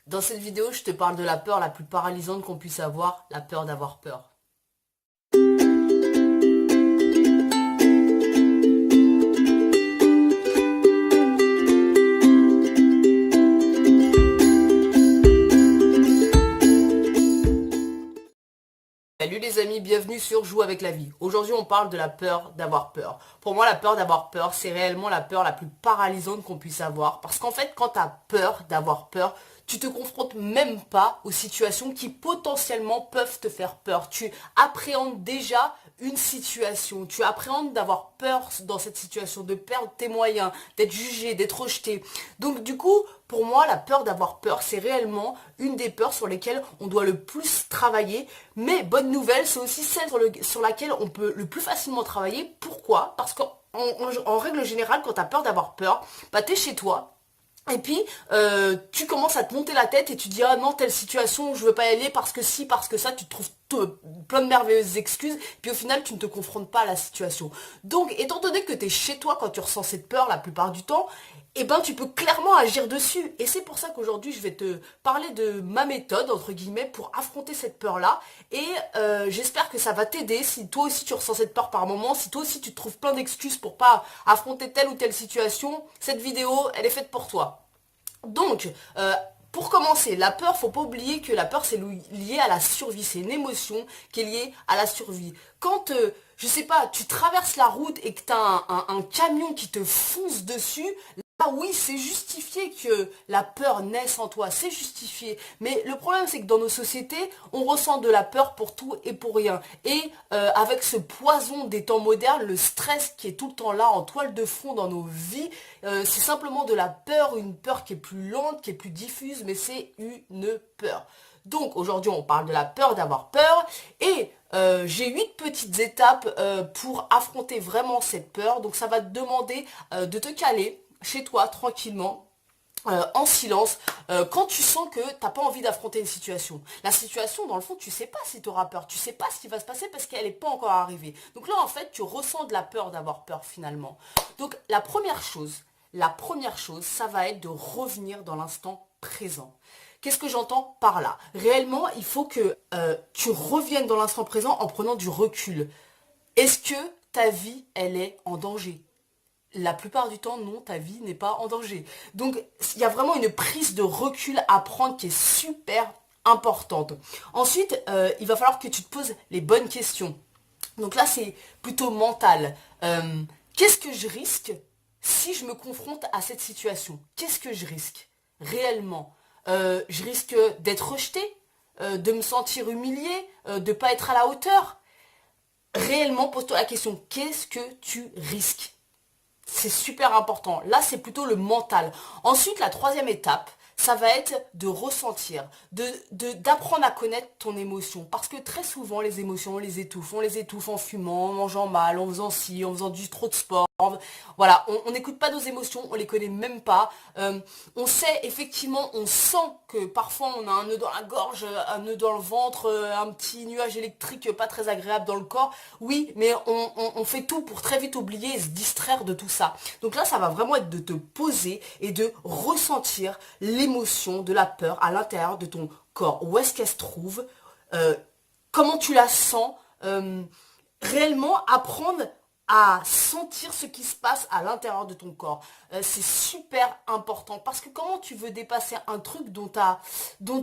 Dans cette vidéo, je te parle de la peur la plus paralysante qu'on puisse avoir, la peur d'avoir peur. Salut les amis, bienvenue sur Joue avec la vie. Aujourd'hui on parle de la peur d'avoir peur. Pour moi la peur d'avoir peur, c'est réellement la peur la plus paralysante qu'on puisse avoir. Parce qu'en fait quand tu as peur d'avoir peur, tu te confrontes même pas aux situations qui potentiellement peuvent te faire peur. Tu appréhendes déjà une situation, tu appréhendes d'avoir peur dans cette situation, de perdre tes moyens, d'être jugé, d'être rejeté. Donc du coup, pour moi, la peur d'avoir peur, c'est réellement une des peurs sur lesquelles on doit le plus travailler. Mais bonne nouvelle, c'est aussi celle sur laquelle on peut le plus facilement travailler. Pourquoi? Parce qu'en règle générale, quand tu as peur d'avoir peur, bah t'es chez toi. Et puis, tu commences à te monter la tête et tu dis, ah non, telle situation, je veux pas y aller parce que si, parce que ça, tu te trouves plein de merveilleuses excuses, puis au final, tu ne te confrontes pas à la situation. Donc, étant donné que tu es chez toi quand tu ressens cette peur la plupart du temps, eh ben, tu peux clairement agir dessus. Et c'est pour ça qu'aujourd'hui, je vais te parler de ma méthode, entre guillemets, pour affronter cette peur-là. Et j'espère que ça va t'aider si toi aussi tu ressens cette peur par moment, si toi aussi tu te trouves plein d'excuses pour pas affronter telle ou telle situation, cette vidéo, elle est faite pour toi. Donc, pour commencer, la peur, faut pas oublier que la peur c'est lié à la survie, c'est une émotion qui est liée à la survie. Quand, je sais pas, tu traverses la route et que tu as un camion qui te fonce dessus, là oui c'est justifié que la peur naisse en toi, c'est justifié. Mais le problème c'est que dans nos sociétés, on ressent de la peur pour tout et pour rien. Et avec ce poison des temps modernes, le stress qui est tout le temps là en toile de fond dans nos vies, c'est simplement de la peur, une peur qui est plus lente, qui est plus diffuse, mais c'est une peur. Donc aujourd'hui on parle de la peur d'avoir peur et j'ai 8 petites étapes pour affronter vraiment cette peur. Donc ça va te demander de te caler chez toi tranquillement. En silence, quand tu sens que t'as pas envie d'affronter une situation. La situation, dans le fond, tu sais pas si tu auras peur, tu sais pas ce qui va se passer parce qu'elle n'est pas encore arrivée. Donc là, en fait, tu ressens de la peur d'avoir peur finalement. Donc la première chose, ça va être de revenir dans l'instant présent. Qu'est-ce que j'entends par là? Réellement, il faut que tu reviennes dans l'instant présent en prenant du recul. Est-ce que ta vie, elle est en danger? La plupart du temps, non, ta vie n'est pas en danger. Donc, il y a vraiment une prise de recul à prendre qui est super importante. Ensuite, il va falloir que tu te poses les bonnes questions. Donc là, c'est plutôt mental. Qu'est-ce que je risque si je me confronte à cette situation? Qu'est-ce que je risque réellement? Je risque d'être rejeté, de me sentir humilié, de ne pas être à la hauteur. Réellement, pose-toi la question, qu'est-ce que tu risques? C'est super important. Là, c'est plutôt le mental. Ensuite, la troisième étape, ça va être de ressentir, d'apprendre à connaître ton émotion. Parce que très souvent, les émotions, on les étouffe. On les étouffe en fumant, en mangeant mal, en faisant ci, en faisant du trop de sport. Voilà, on n'écoute pas nos émotions, on les connaît même pas. On sait, effectivement, on sent que parfois on a un nœud dans la gorge, un nœud dans le ventre, un petit nuage électrique pas très agréable dans le corps. Oui, mais on fait tout pour très vite oublier et se distraire de tout ça. Donc là, ça va vraiment être de te poser et de ressentir l'émotion de la peur à l'intérieur de ton corps. Où est-ce qu'elle se trouve? Comment tu la sens? Réellement apprendre à sentir ce qui se passe à l'intérieur de ton corps. C'est super important parce que comment tu veux dépasser un truc dont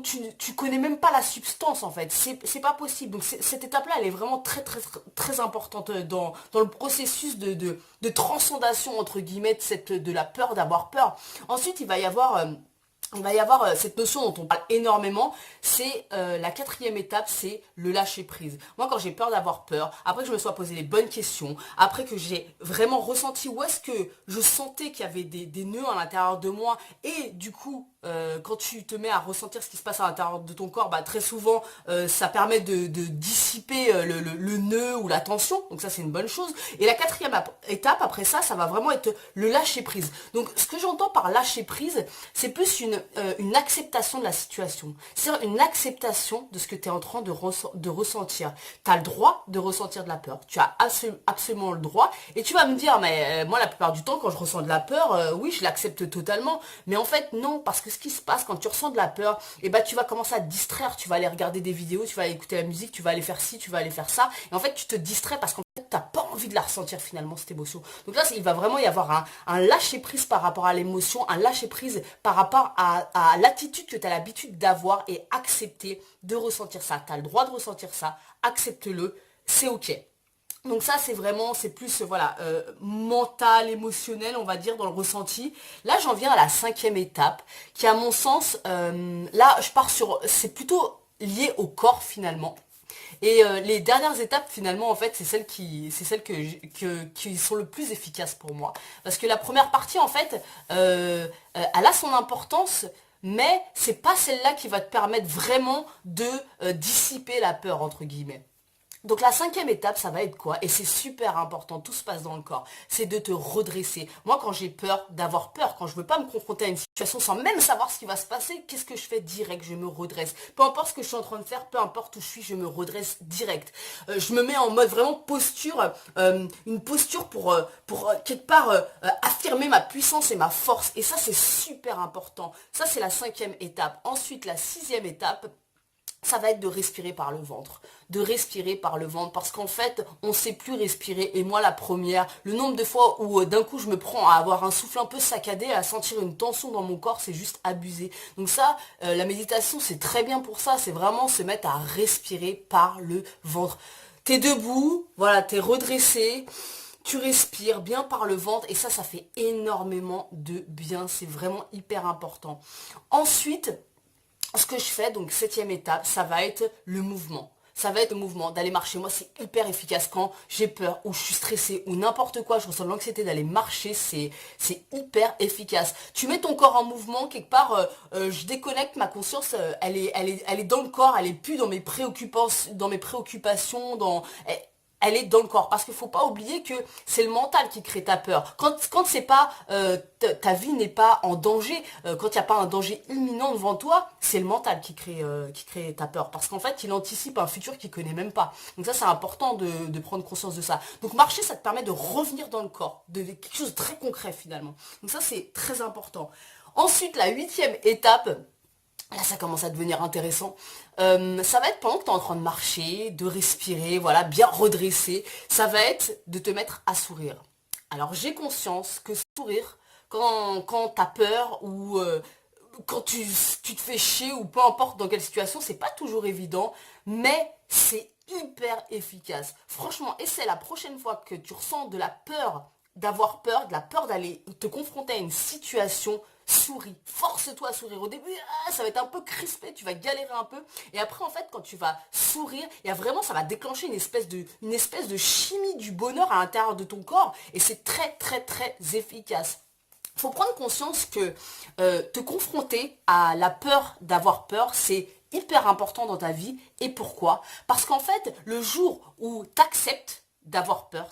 tu connais même pas la substance en fait. C'est pas possible. Donc cette étape-là, elle est vraiment très très très importante dans le processus de transcendation entre guillemets de la peur d'avoir peur. Ensuite, il va y avoir cette notion dont on parle énormément, c'est la quatrième étape, c'est le lâcher prise. Moi, quand j'ai peur d'avoir peur, après que je me sois posé les bonnes questions, après que j'ai vraiment ressenti où est-ce que je sentais qu'il y avait des nœuds à l'intérieur de moi, et du coup, quand tu te mets à ressentir ce qui se passe à l'intérieur de ton corps, bah, très souvent, ça permet de dissiper le nœud ou la tension, donc ça c'est une bonne chose. Et la quatrième étape, après ça, ça va vraiment être le lâcher prise. Donc ce que j'entends par lâcher prise, c'est plus une acceptation de la situation. C'est-à-dire une acceptation de ce que tu es en train de ressentir. Tu as le droit de ressentir de la peur. Tu as absolument le droit. Et tu vas me dire, mais moi la plupart du temps, quand je ressens de la peur, oui, je l'accepte totalement. Mais en fait, non, parce que ce qui se passe, quand tu ressens de la peur, et bah tu vas commencer à te distraire, tu vas aller regarder des vidéos, tu vas aller écouter la musique, tu vas aller faire ci, tu vas aller faire ça, et en fait tu te distrais parce qu'en fait t'as pas envie de la ressentir finalement cette émotion. Donc là il va vraiment y avoir un lâcher prise par rapport à l'émotion, un lâcher prise par rapport à l'attitude que tu as l'habitude d'avoir et accepter de ressentir ça. Tu as le droit de ressentir ça, accepte-le, c'est ok. Donc ça c'est vraiment, c'est plus voilà mental, émotionnel on va dire dans le ressenti. Là j'en viens à la 5e étape qui à mon sens, là je pars sur, c'est plutôt lié au corps finalement. Et les dernières étapes finalement en fait c'est celles qui sont le plus efficaces pour moi. Parce que la première partie en fait, elle a son importance. Mais c'est pas celle-là qui va te permettre vraiment de dissiper la peur entre guillemets. Donc la 5e étape, ça va être quoi? Et c'est super important, tout se passe dans le corps. C'est de te redresser. Moi, quand j'ai peur, d'avoir peur, quand je veux pas me confronter à une situation sans même savoir ce qui va se passer, qu'est-ce que je fais direct? Je me redresse. Peu importe ce que je suis en train de faire, peu importe où je suis, je me redresse direct. Je me mets en mode vraiment posture, une posture pour quelque part affirmer ma puissance et ma force. Et ça, c'est super important. Ça, c'est la 5e étape. Ensuite, la 6e étape, ça va être de respirer par le ventre. De respirer par le ventre. Parce qu'en fait, on ne sait plus respirer. Et moi, la première, le nombre de fois où d'un coup, je me prends à avoir un souffle un peu saccadé, à sentir une tension dans mon corps, c'est juste abusé. Donc ça, la méditation, c'est très bien pour ça. C'est vraiment se mettre à respirer par le ventre. T'es debout, voilà, t'es redressé. Tu respires bien par le ventre. Et ça fait énormément de bien. C'est vraiment hyper important. Ensuite, ce que je fais, donc 7e étape, ça va être le mouvement. Ça va être le mouvement, d'aller marcher. Moi, c'est hyper efficace quand j'ai peur ou je suis stressée ou n'importe quoi. Je ressens l'anxiété d'aller marcher. C'est hyper efficace. Tu mets ton corps en mouvement. Quelque part, je déconnecte ma conscience. Elle est dans le corps. Elle est plus dans mes préoccupations, elle est dans le corps. Parce qu'il faut pas oublier que c'est le mental qui crée ta peur. Quand c'est pas ta vie n'est pas en danger, quand il n'y a pas un danger imminent devant toi, c'est le mental qui crée ta peur. Parce qu'en fait, il anticipe un futur qu'il connaît même pas. Donc ça, c'est important de prendre conscience de ça. Donc marcher, ça te permet de revenir dans le corps, de quelque chose de très concret finalement. Donc ça, c'est très important. Ensuite, la 8e étape, là, ça commence à devenir intéressant. Ça va être pendant que tu es en train de marcher, de respirer, voilà, bien redresser. Ça va être de te mettre à sourire. Alors, j'ai conscience que sourire, quand tu as peur ou quand tu te fais chier ou peu importe dans quelle situation, c'est pas toujours évident, mais c'est hyper efficace. Franchement, essaie la prochaine fois que tu ressens de la peur, d'avoir peur, de la peur d'aller te confronter à une situation, souris, force-toi à sourire. Au début, ça va être un peu crispé, tu vas galérer un peu. Et après, en fait, quand tu vas sourire, il y a vraiment, ça va déclencher une espèce de chimie du bonheur à l'intérieur de ton corps. Et c'est très, très, très efficace. Il faut prendre conscience que te confronter à la peur d'avoir peur, c'est hyper important dans ta vie. Et pourquoi? Parce qu'en fait, le jour où tu acceptes d'avoir peur,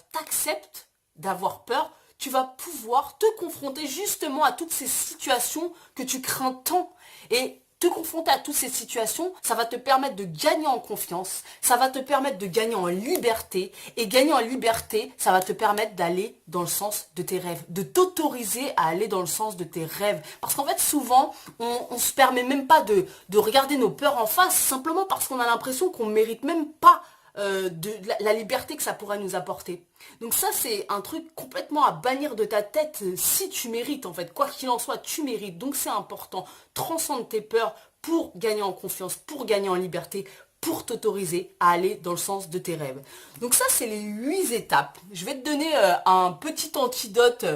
tu vas pouvoir te confronter justement à toutes ces situations que tu crains tant. Et te confronter à toutes ces situations, ça va te permettre de gagner en confiance, ça va te permettre de gagner en liberté, et gagner en liberté, ça va te permettre d'aller dans le sens de tes rêves, de t'autoriser à aller dans le sens de tes rêves. Parce qu'en fait, souvent, on se permet même pas de regarder nos peurs en face, simplement parce qu'on a l'impression qu'on ne mérite même pas de la liberté que ça pourrait nous apporter. Donc ça, c'est un truc complètement à bannir de ta tête. Si tu mérites, en fait, quoi qu'il en soit, tu mérites. Donc c'est important. Transcende tes peurs pour gagner en confiance, pour gagner en liberté, pour t'autoriser à aller dans le sens de tes rêves. Donc ça, c'est les 8 étapes. Je vais te donner un petit antidote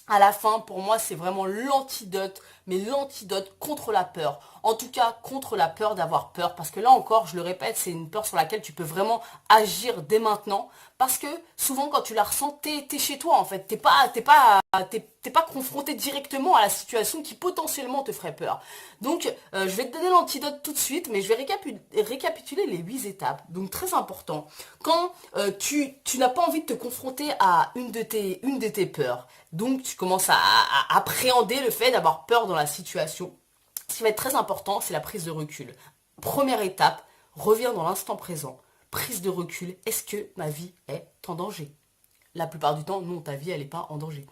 à la fin. Pour moi, c'est vraiment l'antidote, mais l'antidote contre la peur. En tout cas, contre la peur d'avoir peur. Parce que là encore, je le répète, c'est une peur sur laquelle tu peux vraiment agir dès maintenant. Parce que souvent, quand tu la ressens, t'es chez toi en fait. T'es pas confronté directement à la situation qui potentiellement te ferait peur. Donc, je vais te donner l'antidote tout de suite, mais je vais récapituler les 8 étapes. Donc, très important. Quand tu n'as pas envie de te confronter à une de tes peurs, donc tu commences à appréhender le fait d'avoir peur dans la situation. Ce qui va être très important, c'est la prise de recul. Première étape, reviens dans l'instant présent. Prise de recul, est-ce que ma vie est en danger? La plupart du temps, non, ta vie, elle n'est pas en danger.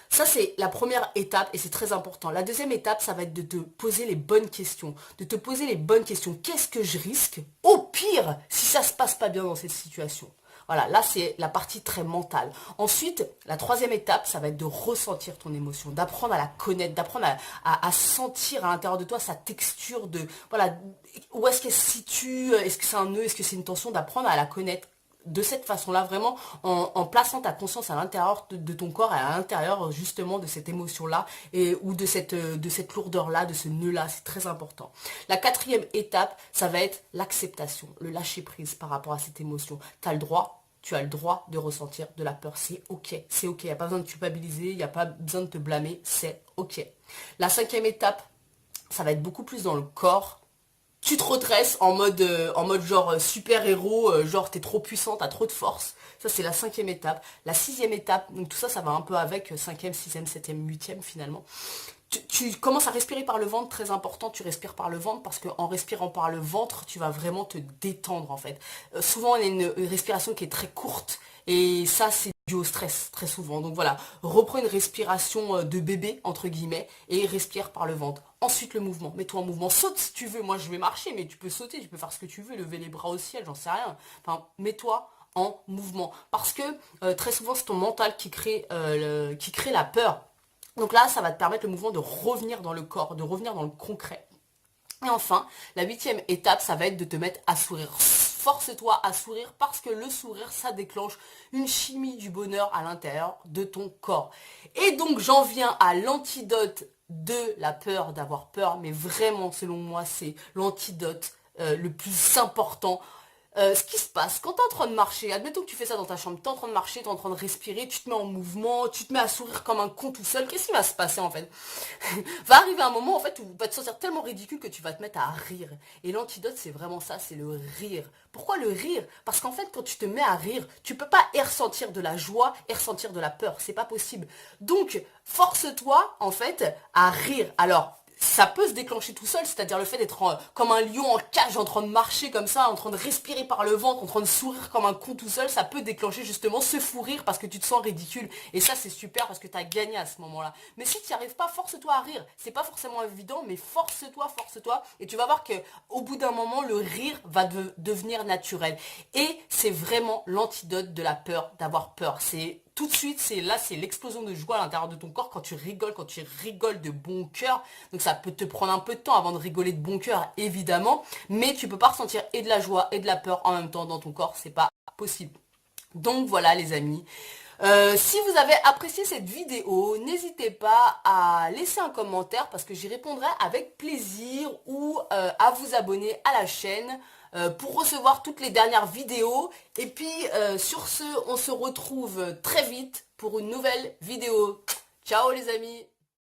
Ça, c'est la première étape et c'est très important. La deuxième étape, ça va être de te poser les bonnes questions. De te poser les bonnes questions. Qu'est-ce que je risque? Au pire, si ça se passe pas bien dans cette situation. Voilà, là, c'est la partie très mentale. Ensuite, la troisième étape, ça va être de ressentir ton émotion, d'apprendre à la connaître, d'apprendre à sentir à l'intérieur de toi sa texture de, voilà, où est-ce qu'elle se situe, est-ce que c'est un nœud, est-ce que c'est une tension, d'apprendre à la connaître de cette façon-là, vraiment en plaçant ta conscience à l'intérieur de ton corps et à l'intérieur justement de cette émotion-là ou de cette lourdeur-là, de ce nœud-là, c'est très important. La quatrième étape, ça va être l'acceptation, le lâcher-prise par rapport à cette émotion. Tu as le droit de ressentir de la peur, c'est ok, il n'y a pas besoin de culpabiliser, il n'y a pas besoin de te blâmer, c'est ok. La cinquième étape, ça va être beaucoup plus dans le corps. Tu te redresses en mode genre super-héros, genre t'es trop puissant, t'as trop de force. Ça c'est la cinquième étape. La sixième étape, donc tout ça, ça va un peu avec cinquième, sixième, septième, huitième finalement. Tu commences à respirer par le ventre, très important, tu respires par le ventre parce qu'en respirant par le ventre, tu vas vraiment te détendre en fait. Souvent, on a une respiration qui est très courte et ça, c'est dû au stress très souvent. Donc voilà, reprends une respiration de bébé, entre guillemets, et respire par le ventre. Ensuite, le mouvement. Mets-toi en mouvement. Saute si tu veux. Moi, je vais marcher, mais tu peux sauter, tu peux faire ce que tu veux, lever les bras au ciel, j'en sais rien. Enfin, mets-toi en mouvement. Parce que très souvent, c'est ton mental qui crée la peur. Donc là, ça va te permettre le mouvement de revenir dans le corps, de revenir dans le concret. Et enfin, la huitième étape, ça va être de te mettre à sourire. Force-toi à sourire parce que le sourire, ça déclenche une chimie du bonheur à l'intérieur de ton corps. Et donc, j'en viens à l'antidote de la peur d'avoir peur, mais vraiment, selon moi, c'est l'antidote le plus important. Ce qui se passe, quand tu es en train de marcher, admettons que tu fais ça dans ta chambre, tu es en train de marcher, tu es en train de respirer, tu te mets en mouvement, tu te mets à sourire comme un con tout seul, qu'est-ce qui va se passer en fait? Va arriver un moment en fait où tu vas te sentir tellement ridicule que tu vas te mettre à rire. Et l'antidote c'est vraiment ça, c'est le rire. Pourquoi le rire? Parce qu'en fait quand tu te mets à rire, tu peux pas ressentir de la joie et ressentir de la peur, c'est pas possible. Donc force-toi en fait à rire. Alors, ça peut se déclencher tout seul, c'est-à-dire le fait d'être comme un lion en cage, en train de marcher comme ça, en train de respirer par le ventre, en train de sourire comme un con tout seul, ça peut déclencher justement ce fou rire parce que tu te sens ridicule. Et ça c'est super parce que tu as gagné à ce moment-là. Mais si tu n'y arrives pas, force-toi à rire. C'est pas forcément évident, mais force-toi, et tu vas voir que au bout d'un moment, le rire va devenir naturel. Et c'est vraiment l'antidote de la peur, d'avoir peur. C'est tout de suite, c'est l'explosion de joie à l'intérieur de ton corps quand tu rigoles de bon cœur. Donc ça peut te prendre un peu de temps avant de rigoler de bon cœur, évidemment, mais tu peux pas ressentir et de la joie et de la peur en même temps dans ton corps, c'est pas possible. Donc voilà les amis. Si vous avez apprécié cette vidéo, n'hésitez pas à laisser un commentaire parce que j'y répondrai avec plaisir ou à vous abonner à la chaîne pour recevoir toutes les dernières vidéos. Et puis sur ce, on se retrouve très vite pour une nouvelle vidéo. Ciao les amis!